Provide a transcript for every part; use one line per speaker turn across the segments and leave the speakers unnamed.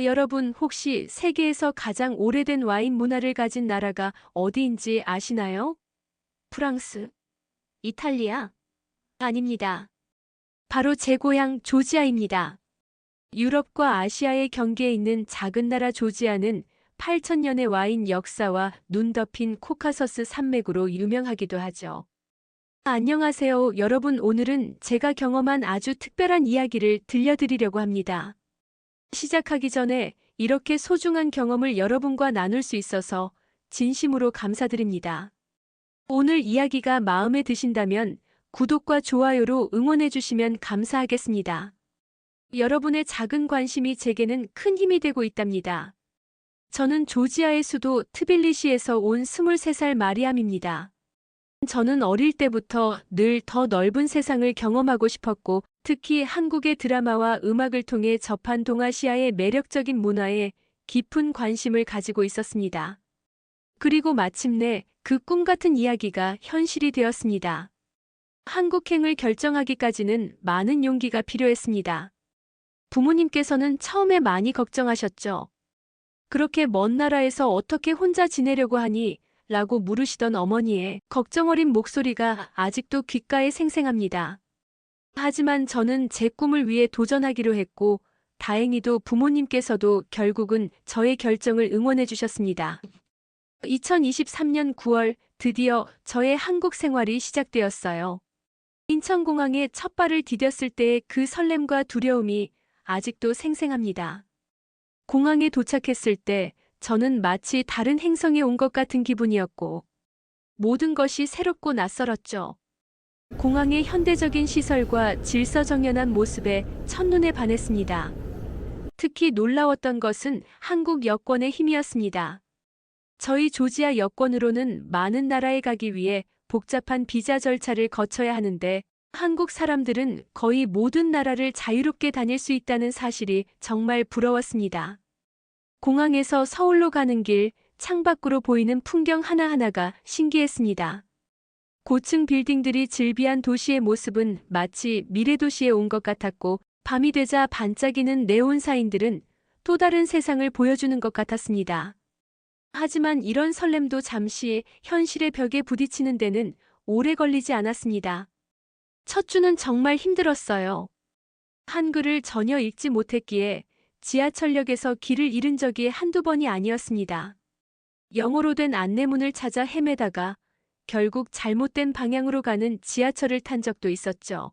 여러분 혹시 세계에서 가장 오래된 와인 문화를 가진 나라가 어디인지 아시나요? 프랑스, 이탈리아? 아닙니다. 바로 제 고향 조지아입니다. 유럽과 아시아의 경계에 있는 작은 나라 조지아는 8천년의 와인 역사와 눈 덮인 코카서스 산맥으로 유명하기도 하죠. 안녕하세요, 여러분. 오늘은 제가 경험한 아주 특별한 이야기를 들려드리려고 합니다. 시작하기 전에 이렇게 소중한 경험을 여러분과 나눌 수 있어서 진심으로 감사드립니다. 오늘 이야기가 마음에 드신다면 구독과 좋아요로 응원해 주시면 감사하겠습니다. 여러분의 작은 관심이 제게는 큰 힘이 되고 있답니다. 저는 조지아의 수도 트빌리시에서 온 23살 마리암입니다. 저는 어릴 때부터 늘 더 넓은 세상을 경험하고 싶었고, 특히 한국의 드라마와 음악을 통해 접한 동아시아의 매력적인 문화에 깊은 관심을 가지고 있었습니다. 그리고 마침내 그 꿈 같은 이야기가 현실이 되었습니다. 한국행을 결정하기까지는 많은 용기가 필요했습니다. 부모님께서는 처음에 많이 걱정하셨죠. 그렇게 먼 나라에서 어떻게 혼자 지내려고 하니? 라고 물으시던 어머니의 걱정 어린 목소리가 아직도 귓가에 생생합니다. 하지만 저는 제 꿈을 위해 도전하기로 했고, 다행히도 부모님께서도 결국은 저의 결정을 응원해 주셨습니다. 2023년 9월 드디어 저의 한국 생활이 시작되었어요. 인천공항에 첫 발을 디뎠을 때의 그 설렘과 두려움이 아직도 생생합니다. 공항에 도착했을 때 저는 마치 다른 행성에 온 것 같은 기분이었고, 모든 것이 새롭고 낯설었죠. 공항의 현대적인 시설과 질서정연한 모습에 첫눈에 반했습니다. 특히 놀라웠던 것은 한국 여권의 힘이었습니다. 저희 조지아 여권으로는 많은 나라에 가기 위해 복잡한 비자 절차를 거쳐야 하는데, 한국 사람들은 거의 모든 나라를 자유롭게 다닐 수 있다는 사실이 정말 부러웠습니다. 공항에서 서울로 가는 길, 창밖으로 보이는 풍경 하나하나가 신기했습니다. 고층 빌딩들이 즐비한 도시의 모습은 마치 미래 도시에 온 것 같았고, 밤이 되자 반짝이는 네온 사인들은 또 다른 세상을 보여주는 것 같았습니다. 하지만 이런 설렘도 잠시 현실의 벽에 부딪히는 데는 오래 걸리지 않았습니다. 첫 주는 정말 힘들었어요. 한글을 전혀 읽지 못했기에 지하철역에서 길을 잃은 적이 한두 번이 아니었습니다. 영어로 된 안내문을 찾아 헤매다가 결국 잘못된 방향으로 가는 지하철을 탄 적도 있었죠.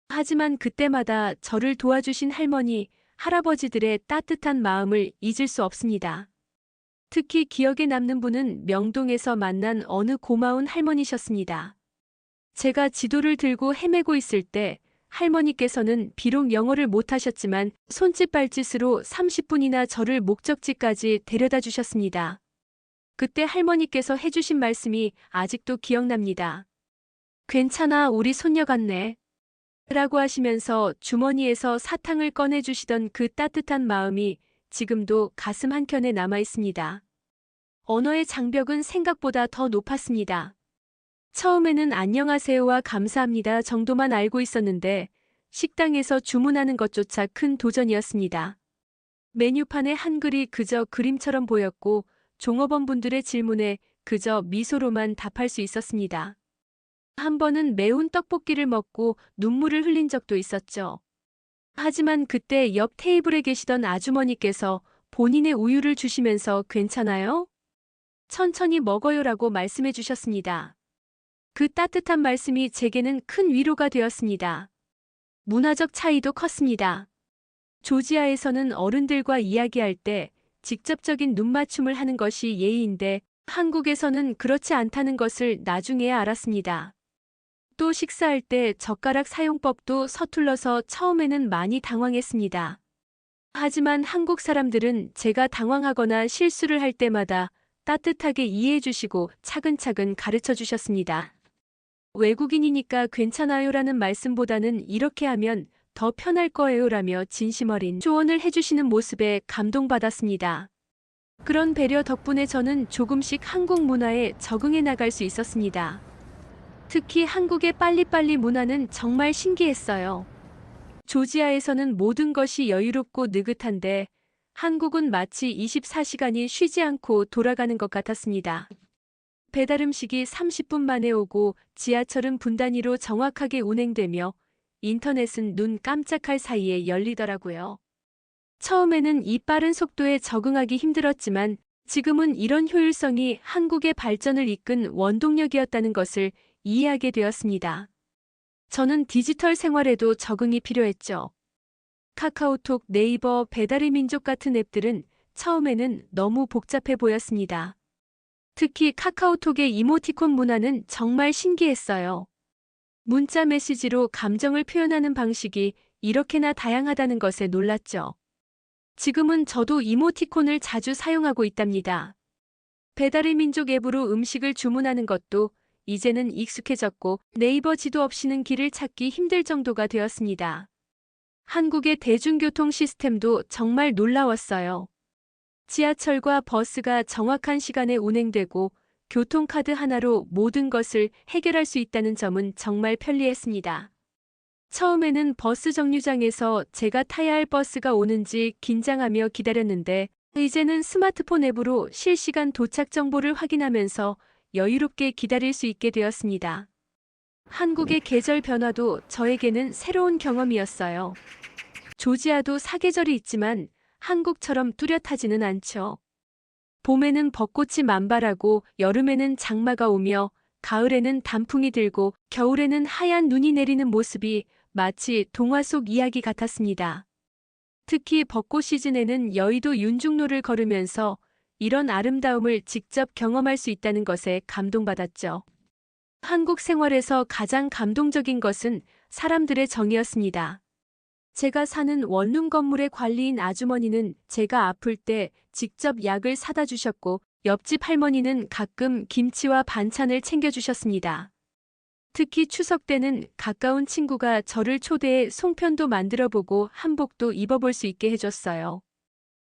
하지만 그때마다 저를 도와주신 할머니, 할아버지들의 따뜻한 마음을 잊을 수 없습니다. 특히 기억에 남는 분은 명동에서 만난 어느 고마운 할머니셨습니다. 제가 지도를 들고 헤매고 있을 때 할머니께서는 비록 영어를 못하셨지만 손짓 발짓으로 30분이나 저를 목적지까지 데려다 주셨습니다. 그때 할머니께서 해주신 말씀이 아직도 기억납니다. 괜찮아, 우리 손녀 같네. 라고 하시면서 주머니에서 사탕을 꺼내주시던 그 따뜻한 마음이 지금도 가슴 한켠에 남아 있습니다. 언어의 장벽은 생각보다 더 높았습니다. 처음에는 안녕하세요와 감사합니다 정도만 알고 있었는데 식당에서 주문하는 것조차 큰 도전이었습니다. 메뉴판에 한글이 그저 그림처럼 보였고 종업원분들의 질문에 그저 미소로만 답할 수 있었습니다. 한 번은 매운 떡볶이를 먹고 눈물을 흘린 적도 있었죠. 하지만 그때 옆 테이블에 계시던 아주머니께서 본인의 우유를 주시면서 괜찮아요? 천천히 먹어요라고 말씀해 주셨습니다. 그 따뜻한 말씀이 제게는 큰 위로가 되었습니다. 문화적 차이도 컸습니다. 조지아에서는 어른들과 이야기할 때 직접적인 눈맞춤을 하는 것이 예의인데 한국에서는 그렇지 않다는 것을 나중에야 알았습니다. 또 식사할 때 젓가락 사용법도 서툴러서 처음에는 많이 당황했습니다. 하지만 한국 사람들은 제가 당황하거나 실수를 할 때마다 따뜻하게 이해해 주시고 차근차근 가르쳐 주셨습니다. 외국인이니까 괜찮아요라는 말씀보다는 이렇게 하면 더 편할 거예요라며 진심 어린 조언을 해주시는 모습에 감동받았습니다. 그런 배려 덕분에 저는 조금씩 한국 문화에 적응해 나갈 수 있었습니다. 특히 한국의 빨리빨리 문화는 정말 신기했어요. 조지아에서는 모든 것이 여유롭고 느긋한데 한국은 마치 24시간이 쉬지 않고 돌아가는 것 같았습니다. 배달 음식이 30분 만에 오고 지하철은 분 단위로 정확하게 운행되며 인터넷은 눈 깜짝할 사이에 열리더라고요. 처음에는 이 빠른 속도에 적응하기 힘들었지만 지금은 이런 효율성이 한국의 발전을 이끈 원동력이었다는 것을 이해하게 되었습니다. 저는 디지털 생활에도 적응이 필요했죠. 카카오톡, 네이버, 배달의 민족 같은 앱들은 처음에는 너무 복잡해 보였습니다. 특히 카카오톡의 이모티콘 문화는 정말 신기했어요. 문자 메시지로 감정을 표현하는 방식이 이렇게나 다양하다는 것에 놀랐죠. 지금은 저도 이모티콘을 자주 사용하고 있답니다. 배달의 민족 앱으로 음식을 주문하는 것도 이제는 익숙해졌고 네이버 지도 없이는 길을 찾기 힘들 정도가 되었습니다. 한국의 대중교통 시스템도 정말 놀라웠어요. 지하철과 버스가 정확한 시간에 운행되고 교통카드 하나로 모든 것을 해결할 수 있다는 점은 정말 편리했습니다. 처음에는 버스 정류장에서 제가 타야 할 버스가 오는지 긴장하며 기다렸는데 이제는 스마트폰 앱으로 실시간 도착 정보를 확인하면서 여유롭게 기다릴 수 있게 되었습니다. 한국의 계절 변화도 저에게는 새로운 경험이었어요. 조지아도 사계절이 있지만 한국처럼 뚜렷하지는 않죠. 봄에는 벚꽃이 만발하고 여름에는 장마가 오며 가을에는 단풍이 들고 겨울에는 하얀 눈이 내리는 모습이 마치 동화 속 이야기 같았습니다. 특히 벚꽃 시즌에는 여의도 윤중로를 걸으면서 이런 아름다움을 직접 경험할 수 있다는 것에 감동받았죠. 한국 생활에서 가장 감동적인 것은 사람들의 정이었습니다. 제가 사는 원룸 건물의 관리인 아주머니는 제가 아플 때 직접 약을 사다 주셨고 옆집 할머니는 가끔 김치와 반찬을 챙겨주셨습니다. 특히 추석 때는 가까운 친구가 저를 초대해 송편도 만들어보고 한복도 입어볼 수 있게 해줬어요.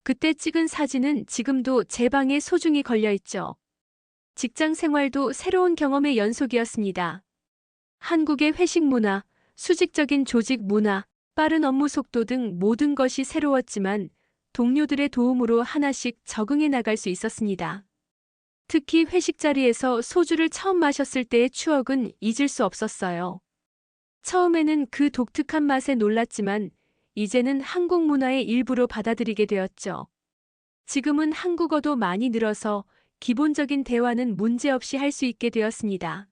그때 찍은 사진은 지금도 제 방에 소중히 걸려있죠. 직장 생활도 새로운 경험의 연속이었습니다. 한국의 회식 문화, 수직적인 조직 문화, 빠른 업무 속도 등 모든 것이 새로웠지만 동료들의 도움으로 하나씩 적응해 나갈 수 있었습니다. 특히 회식 자리에서 소주를 처음 마셨을 때의 추억은 잊을 수 없었어요. 처음에는 그 독특한 맛에 놀랐지만 이제는 한국 문화의 일부로 받아들이게 되었죠. 지금은 한국어도 많이 늘어서 기본적인 대화는 문제없이 할 수 있게 되었습니다.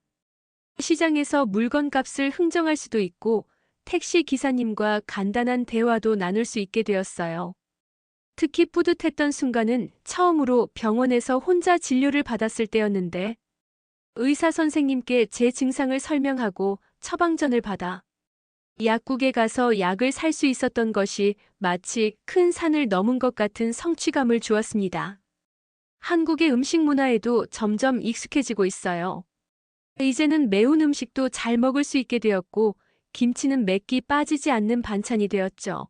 시장에서 물건값을 흥정할 수도 있고 택시 기사님과 간단한 대화도 나눌 수 있게 되었어요. 특히 뿌듯했던 순간은 처음으로 병원에서 혼자 진료를 받았을 때였는데 의사 선생님께 제 증상을 설명하고 처방전을 받아 약국에 가서 약을 살 수 있었던 것이 마치 큰 산을 넘은 것 같은 성취감을 주었습니다. 한국의 음식 문화에도 점점 익숙해지고 있어요. 이제는 매운 음식도 잘 먹을 수 있게 되었고 김치는 맵기 빠지지 않는 반찬이 되었죠.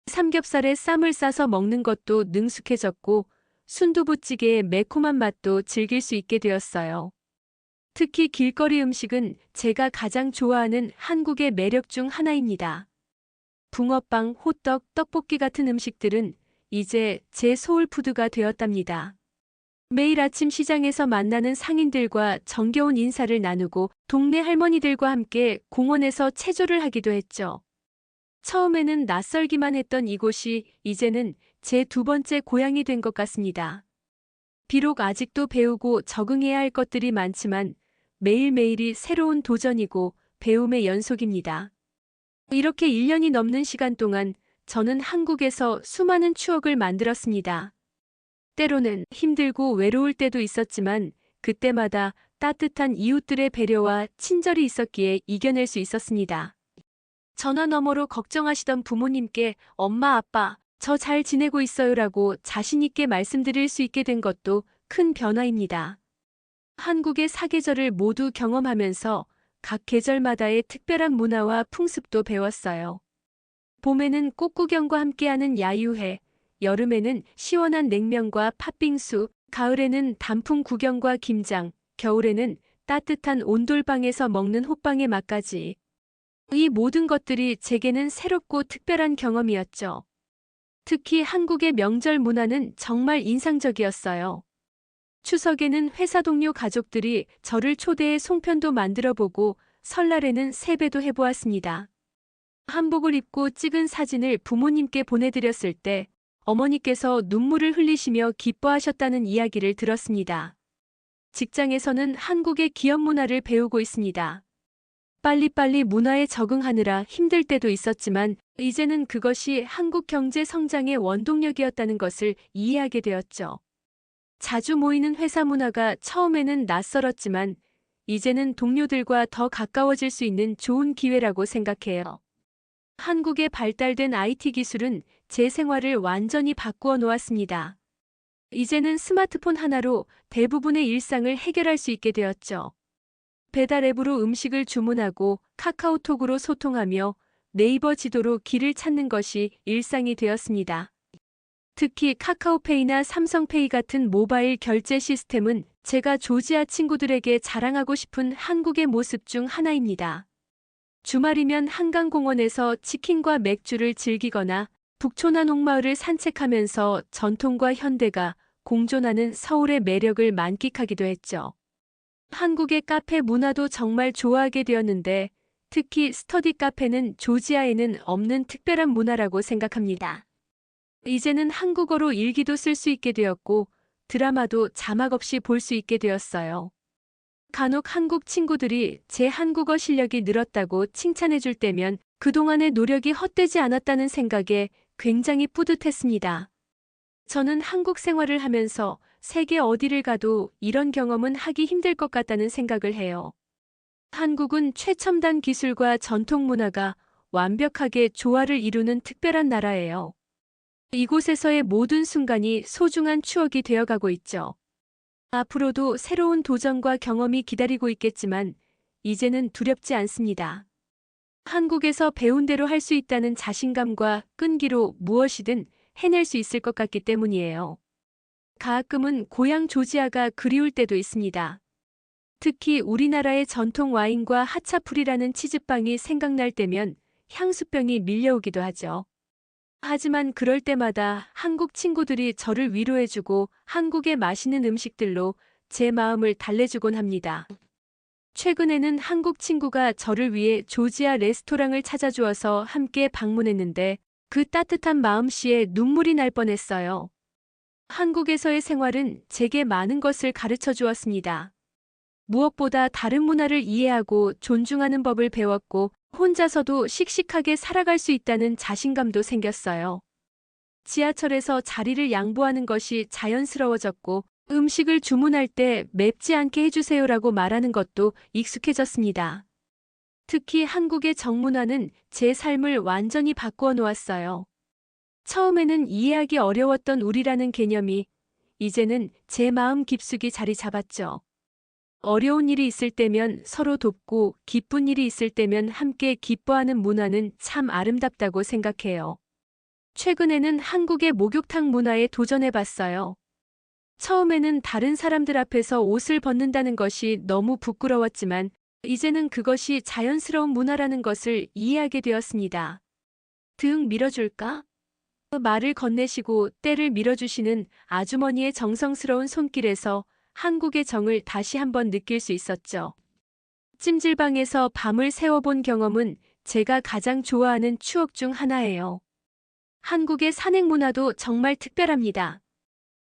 삼겹살에 쌈을 싸서 먹는 것도 능숙해졌고 순두부찌개의 매콤한 맛도 즐길 수 있게 되었어요. 특히 길거리 음식은 제가 가장 좋아하는 한국의 매력 중 하나입니다. 붕어빵, 호떡, 떡볶이 같은 음식들은 이제 제 소울푸드가 되었답니다. 매일 아침 시장에서 만나는 상인들과 정겨운 인사를 나누고 동네 할머니들과 함께 공원에서 체조를 하기도 했죠. 처음에는 낯설기만 했던 이곳이 이제는 제 두 번째 고향이 된 것 같습니다. 비록 아직도 배우고 적응해야 할 것들이 많지만 매일매일이 새로운 도전이고 배움의 연속입니다. 이렇게 1년이 넘는 시간 동안 저는 한국에서 수많은 추억을 만들었습니다. 때로는 힘들고 외로울 때도 있었지만 그때마다 따뜻한 이웃들의 배려와 친절이 있었기에 이겨낼 수 있었습니다. 전화 너머로 걱정하시던 부모님께 엄마, 아빠, 저 잘 지내고 있어요라고 자신있게 말씀드릴 수 있게 된 것도 큰 변화입니다. 한국의 사계절을 모두 경험하면서 각 계절마다의 특별한 문화와 풍습도 배웠어요. 봄에는 꽃구경과 함께하는 야유회, 여름에는 시원한 냉면과 팥빙수, 가을에는 단풍 구경과 김장, 겨울에는 따뜻한 온돌방에서 먹는 호빵의 맛까지. 이 모든 것들이 제게는 새롭고 특별한 경험이었죠. 특히 한국의 명절 문화는 정말 인상적이었어요. 추석에는 회사 동료 가족들이 저를 초대해 송편도 만들어 보고 설날에는 세배도 해보았습니다. 한복을 입고 찍은 사진을 부모님께 보내드렸을 때 어머니께서 눈물을 흘리시며 기뻐하셨다는 이야기를 들었습니다. 직장에서는 한국의 기업 문화를 배우고 있습니다. 빨리빨리 문화에 적응하느라 힘들 때도 있었지만 이제는 그것이 한국 경제 성장의 원동력이었다는 것을 이해하게 되었죠. 자주 모이는 회사 문화가 처음에는 낯설었지만 이제는 동료들과 더 가까워질 수 있는 좋은 기회라고 생각해요. 한국의 발달된 IT 기술은 제 생활을 완전히 바꾸어 놓았습니다. 이제는 스마트폰 하나로 대부분의 일상을 해결할 수 있게 되었죠. 배달 앱으로 음식을 주문하고 카카오톡으로 소통하며 네이버 지도로 길을 찾는 것이 일상이 되었습니다. 특히 카카오페이나 삼성페이 같은 모바일 결제 시스템은 제가 조지아 친구들에게 자랑하고 싶은 한국의 모습 중 하나입니다. 주말이면 한강공원에서 치킨과 맥주를 즐기거나 북촌한 옥마을을 산책하면서 전통과 현대가 공존하는 서울의 매력을 만끽하기도 했죠. 한국의 카페 문화도 정말 좋아하게 되었는데 특히 스터디 카페는 조지아에는 없는 특별한 문화라고 생각합니다. 이제는 한국어로 일기도 쓸 수 있게 되었고 드라마도 자막 없이 볼 수 있게 되었어요. 간혹 한국 친구들이 제 한국어 실력이 늘었다고 칭찬해 줄 때면 그동안의 노력이 헛되지 않았다는 생각에 굉장히 뿌듯했습니다. 저는 한국 생활을 하면서 세계 어디를 가도 이런 경험은 하기 힘들 것 같다는 생각을 해요. 한국은 최첨단 기술과 전통 문화가 완벽하게 조화를 이루는 특별한 나라예요. 이곳에서의 모든 순간이 소중한 추억이 되어가고 있죠. 앞으로도 새로운 도전과 경험이 기다리고 있겠지만 이제는 두렵지 않습니다. 한국에서 배운 대로 할 수 있다는 자신감과 끈기로 무엇이든 해낼 수 있을 것 같기 때문이에요. 가끔은 고향 조지아가 그리울 때도 있습니다. 특히 우리나라의 전통 와인과 하차풀이라는 치즈빵이 생각날 때면 향수병이 밀려오기도 하죠. 하지만 그럴 때마다 한국 친구들이 저를 위로해주고 한국의 맛있는 음식들로 제 마음을 달래주곤 합니다. 최근에는 한국 친구가 저를 위해 조지아 레스토랑을 찾아주어서 함께 방문했는데 그 따뜻한 마음씨에 눈물이 날 뻔했어요. 한국에서의 생활은 제게 많은 것을 가르쳐 주었습니다. 무엇보다 다른 문화를 이해하고 존중하는 법을 배웠고 혼자서도 씩씩하게 살아갈 수 있다는 자신감도 생겼어요. 지하철에서 자리를 양보하는 것이 자연스러워졌고 음식을 주문할 때 맵지 않게 해주세요라고 말하는 것도 익숙해졌습니다. 특히 한국의 정문화는 제 삶을 완전히 바꾸어 놓았어요. 처음에는 이해하기 어려웠던 우리라는 개념이 이제는 제 마음 깊숙이 자리 잡았죠. 어려운 일이 있을 때면 서로 돕고 기쁜 일이 있을 때면 함께 기뻐하는 문화는 참 아름답다고 생각해요. 최근에는 한국의 목욕탕 문화에 도전해봤어요. 처음에는 다른 사람들 앞에서 옷을 벗는다는 것이 너무 부끄러웠지만 이제는 그것이 자연스러운 문화라는 것을 이해하게 되었습니다. 등 밀어줄까? 말을 건네시고 때를 밀어주시는 아주머니의 정성스러운 손길에서 한국의 정을 다시 한번 느낄 수 있었죠. 찜질방에서 밤을 새워본 경험은 제가 가장 좋아하는 추억 중 하나예요. 한국의 산행 문화도 정말 특별합니다.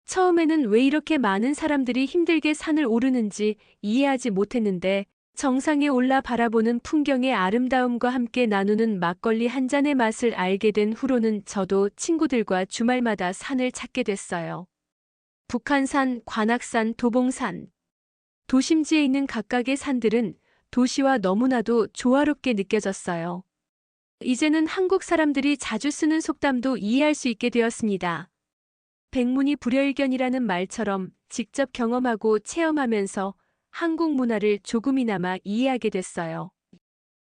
처음에는 왜 이렇게 많은 사람들이 힘들게 산을 오르는지 이해하지 못했는데 정상에 올라 바라보는 풍경의 아름다움과 함께 나누는 막걸리 한 잔의 맛을 알게 된 후로는 저도 친구들과 주말마다 산을 찾게 됐어요. 북한산, 관악산, 도봉산. 도심지에 있는 각각의 산들은 도시와 너무나도 조화롭게 느껴졌어요. 이제는 한국 사람들이 자주 쓰는 속담도 이해할 수 있게 되었습니다. 백문이 불여일견이라는 말처럼 직접 경험하고 체험하면서 한국 문화를 조금이나마 이해하게 됐어요.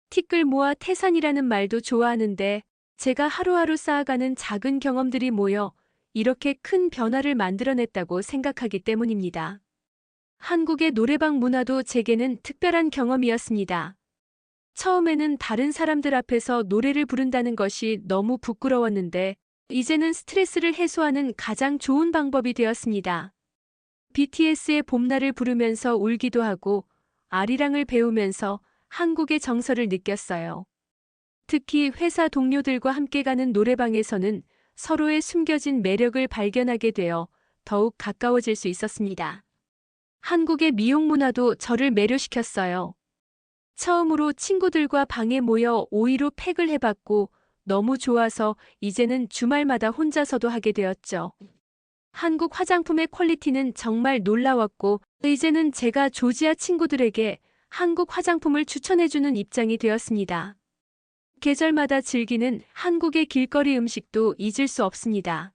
티끌 모아 태산이라는 말도 좋아하는데 제가 하루하루 쌓아가는 작은 경험들이 모여 이렇게 큰 변화를 만들어냈다고 생각하기 때문입니다. 한국의 노래방 문화도 제게는 특별한 경험이었습니다. 처음에는 다른 사람들 앞에서 노래를 부른다는 것이 너무 부끄러웠는데 이제는 스트레스를 해소하는 가장 좋은 방법이 되었습니다. BTS의 봄날을 부르면서 울기도 하고 아리랑을 배우면서 한국의 정서를 느꼈어요. 특히 회사 동료들과 함께 가는 노래방에서는 서로의 숨겨진 매력을 발견하게 되어 더욱 가까워질 수 있었습니다. 한국의 미용 문화도 저를 매료시켰어요. 처음으로 친구들과 방에 모여 5위로 팩을 해봤고 너무 좋아서 이제는 주말마다 혼자서도 하게 되었죠. 한국 화장품의 퀄리티는 정말 놀라웠고 이제는 제가 조지아 친구들에게 한국 화장품을 추천해주는 입장이 되었습니다. 계절마다 즐기는 한국의 길거리 음식도 잊을 수 없습니다.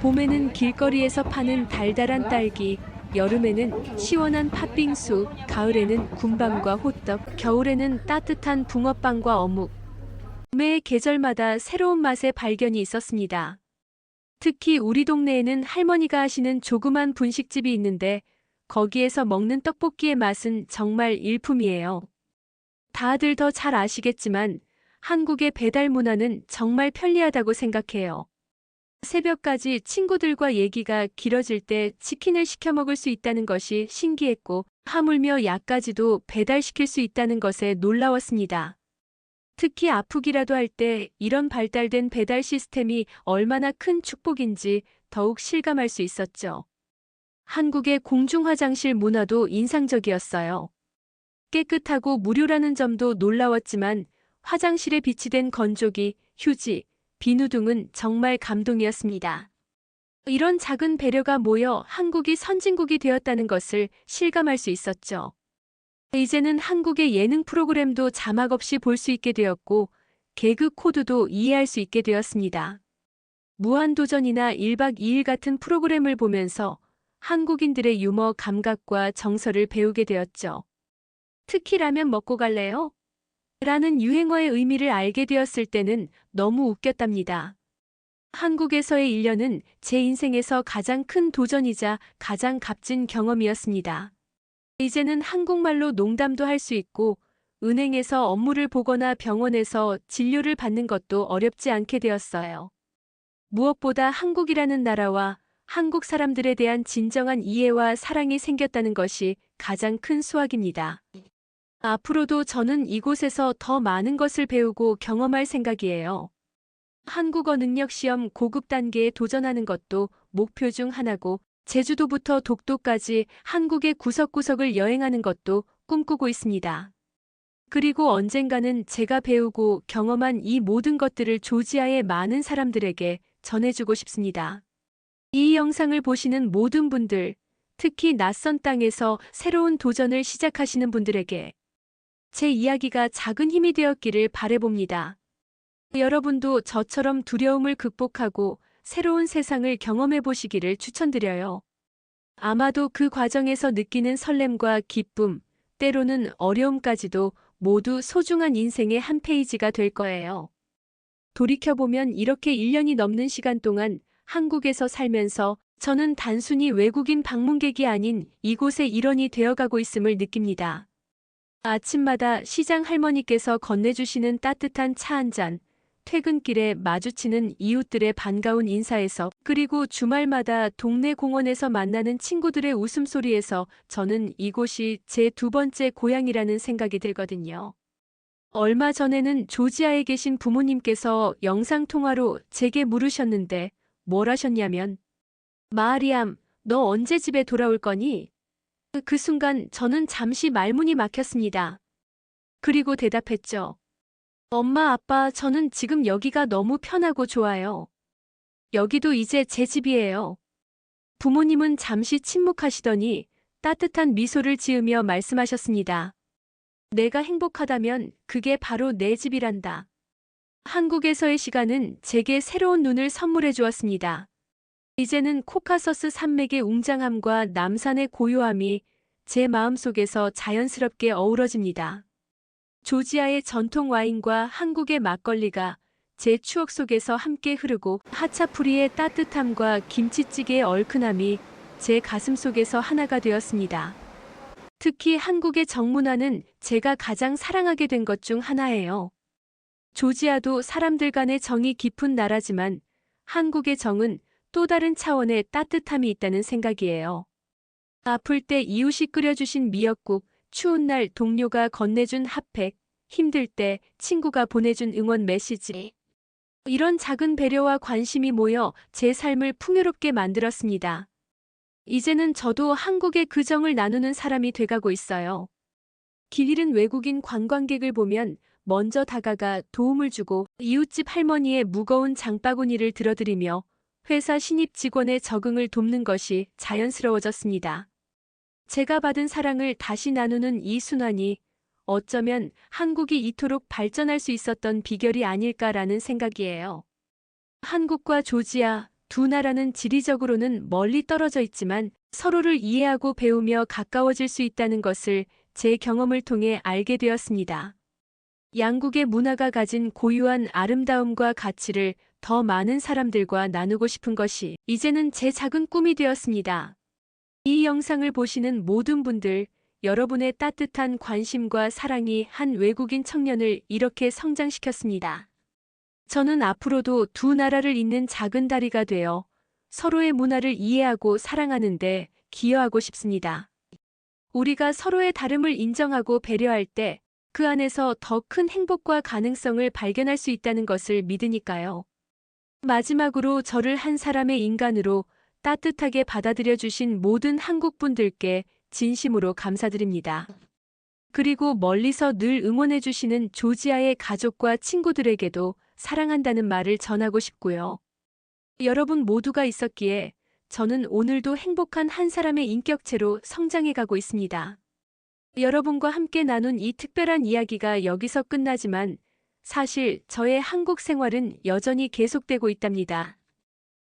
봄에는 길거리에서 파는 달달한 딸기, 여름에는 시원한 팥빙수, 가을에는 군밤과 호떡, 겨울에는 따뜻한 붕어빵과 어묵. 매 계절마다 새로운 맛의 발견이 있었습니다. 특히 우리 동네에는 할머니가 하시는 조그만 분식집이 있는데 거기에서 먹는 떡볶이의 맛은 정말 일품이에요. 다들 더 잘 아시겠지만 한국의 배달 문화는 정말 편리하다고 생각해요. 새벽까지 친구들과 얘기가 길어질 때 치킨을 시켜 먹을 수 있다는 것이 신기했고 하물며 약까지도 배달시킬 수 있다는 것에 놀라웠습니다. 특히 아프기라도 할 때 이런 발달된 배달 시스템이 얼마나 큰 축복인지 더욱 실감할 수 있었죠. 한국의 공중 화장실 문화도 인상적이었어요. 깨끗하고 무료라는 점도 놀라웠지만 화장실에 비치된 건조기, 휴지, 비누 등은 정말 감동이었습니다. 이런 작은 배려가 모여 한국이 선진국이 되었다는 것을 실감할 수 있었죠. 이제는 한국의 예능 프로그램도 자막 없이 볼 수 있게 되었고 개그 코드도 이해할 수 있게 되었습니다. 무한도전이나 1박 2일 같은 프로그램을 보면서 한국인들의 유머 감각과 정서를 배우게 되었죠. 특히 라면 먹고 갈래요? 라는 유행어의 의미를 알게 되었을 때는 너무 웃겼답니다. 한국에서의 1년은 제 인생에서 가장 큰 도전이자 가장 값진 경험이었습니다. 이제는 한국말로 농담도 할 수 있고 은행에서 업무를 보거나 병원에서 진료를 받는 것도 어렵지 않게 되었어요. 무엇보다 한국이라는 나라와 한국 사람들에 대한 진정한 이해와 사랑이 생겼다는 것이 가장 큰 수확입니다. 앞으로도 저는 이곳에서 더 많은 것을 배우고 경험할 생각이에요. 한국어 능력 시험 고급 단계에 도전하는 것도 목표 중 하나고 제주도부터 독도까지 한국의 구석구석을 여행하는 것도 꿈꾸고 있습니다. 그리고 언젠가는 제가 배우고 경험한 이 모든 것들을 조지아의 많은 사람들에게 전해주고 싶습니다. 이 영상을 보시는 모든 분들, 특히 낯선 땅에서 새로운 도전을 시작하시는 분들에게 제 이야기가 작은 힘이 되었기를 바라봅니다. 여러분도 저처럼 두려움을 극복하고 새로운 세상을 경험해 보시기를 추천드려요. 아마도 그 과정에서 느끼는 설렘과 기쁨, 때로는 어려움까지도 모두 소중한 인생의 한 페이지가 될 거예요. 돌이켜보면 이렇게 1년이 넘는 시간 동안 한국에서 살면서 저는 단순히 외국인 방문객이 아닌 이곳의 일원이 되어가고 있음을 느낍니다. 아침마다 시장 할머니께서 건네주시는 따뜻한 차 한 잔, 퇴근길에 마주치는 이웃들의 반가운 인사에서 그리고 주말마다 동네 공원에서 만나는 친구들의 웃음소리에서 저는 이곳이 제 두 번째 고향이라는 생각이 들거든요. 얼마 전에는 조지아에 계신 부모님께서 영상통화로 제게 물으셨는데 뭘 하셨냐면 마리암, 너 언제 집에 돌아올 거니? 그 순간 저는 잠시 말문이 막혔습니다. 그리고 대답했죠. 엄마, 아빠, 저는 지금 여기가 너무 편하고 좋아요. 여기도 이제 제 집이에요. 부모님은 잠시 침묵하시더니 따뜻한 미소를 지으며 말씀하셨습니다. 내가 행복하다면 그게 바로 내 집이란다. 한국에서의 시간은 제게 새로운 눈을 선물해 주었습니다. 이제는 코카서스 산맥의 웅장함과 남산의 고요함이 제 마음속에서 자연스럽게 어우러집니다. 조지아의 전통 와인과 한국의 막걸리가 제 추억 속에서 함께 흐르고 하차프리의 따뜻함과 김치찌개의 얼큰함이 제 가슴 속에서 하나가 되었습니다. 특히 한국의 정문화는 제가 가장 사랑하게 된 것 중 하나예요. 조지아도 사람들 간의 정이 깊은 나라지만 한국의 정은 또 다른 차원의 따뜻함이 있다는 생각이에요. 아플 때 이웃이 끓여주신 미역국, 추운 날 동료가 건네준 핫팩, 힘들 때 친구가 보내준 응원 메시지. 이런 작은 배려와 관심이 모여 제 삶을 풍요롭게 만들었습니다. 이제는 저도 한국의 그 정을 나누는 사람이 돼가고 있어요. 길 잃은 외국인 관광객을 보면 먼저 다가가 도움을 주고 이웃집 할머니의 무거운 장바구니를 들어드리며 회사 신입 직원의 적응을 돕는 것이 자연스러워졌습니다. 제가 받은 사랑을 다시 나누는 이 순환이 어쩌면 한국이 이토록 발전할 수 있었던 비결이 아닐까라는 생각이에요. 한국과 조지아 두 나라는 지리적으로는 멀리 떨어져 있지만 서로를 이해하고 배우며 가까워질 수 있다는 것을 제 경험을 통해 알게 되었습니다. 양국의 문화가 가진 고유한 아름다움과 가치를 더 많은 사람들과 나누고 싶은 것이 이제는 제 작은 꿈이 되었습니다. 이 영상을 보시는 모든 분들, 여러분의 따뜻한 관심과 사랑이 한 외국인 청년을 이렇게 성장시켰습니다. 저는 앞으로도 두 나라를 잇는 작은 다리가 되어 서로의 문화를 이해하고 사랑하는데 기여하고 싶습니다. 우리가 서로의 다름을 인정하고 배려할 때 그 안에서 더 큰 행복과 가능성을 발견할 수 있다는 것을 믿으니까요. 마지막으로 저를 한 사람의 인간으로 따뜻하게 받아들여 주신 모든 한국 분들께 진심으로 감사드립니다. 그리고 멀리서 늘 응원해 주시는 조지아의 가족과 친구들에게도 사랑한다는 말을 전하고 싶고요. 여러분 모두가 있었기에 저는 오늘도 행복한 한 사람의 인격체로 성장해 가고 있습니다. 여러분과 함께 나눈 이 특별한 이야기가 여기서 끝나지만 사실 저의 한국 생활은 여전히 계속되고 있답니다.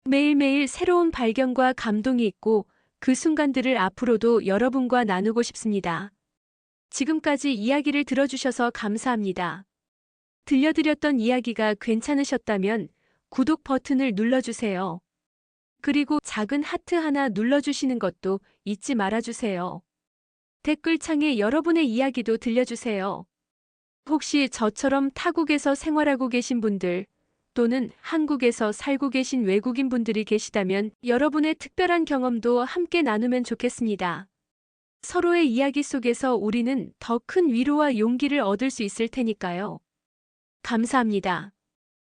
매일매일 새로운 발견과 감동이 있고 그 순간들을 앞으로도 여러분과 나누고 싶습니다. 지금까지 이야기를 들어주셔서 감사합니다. 들려드렸던 이야기가 괜찮으셨다면 구독 버튼을 눌러주세요. 그리고 작은 하트 하나 눌러주시는 것도 잊지 말아주세요. 댓글창에 여러분의 이야기도 들려주세요. 혹시 저처럼 타국에서 생활하고 계신 분들 또는 한국에서 살고 계신 외국인 분들이 계시다면 여러분의 특별한 경험도 함께 나누면 좋겠습니다. 서로의 이야기 속에서 우리는 더 큰 위로와 용기를 얻을 수 있을 테니까요. 감사합니다.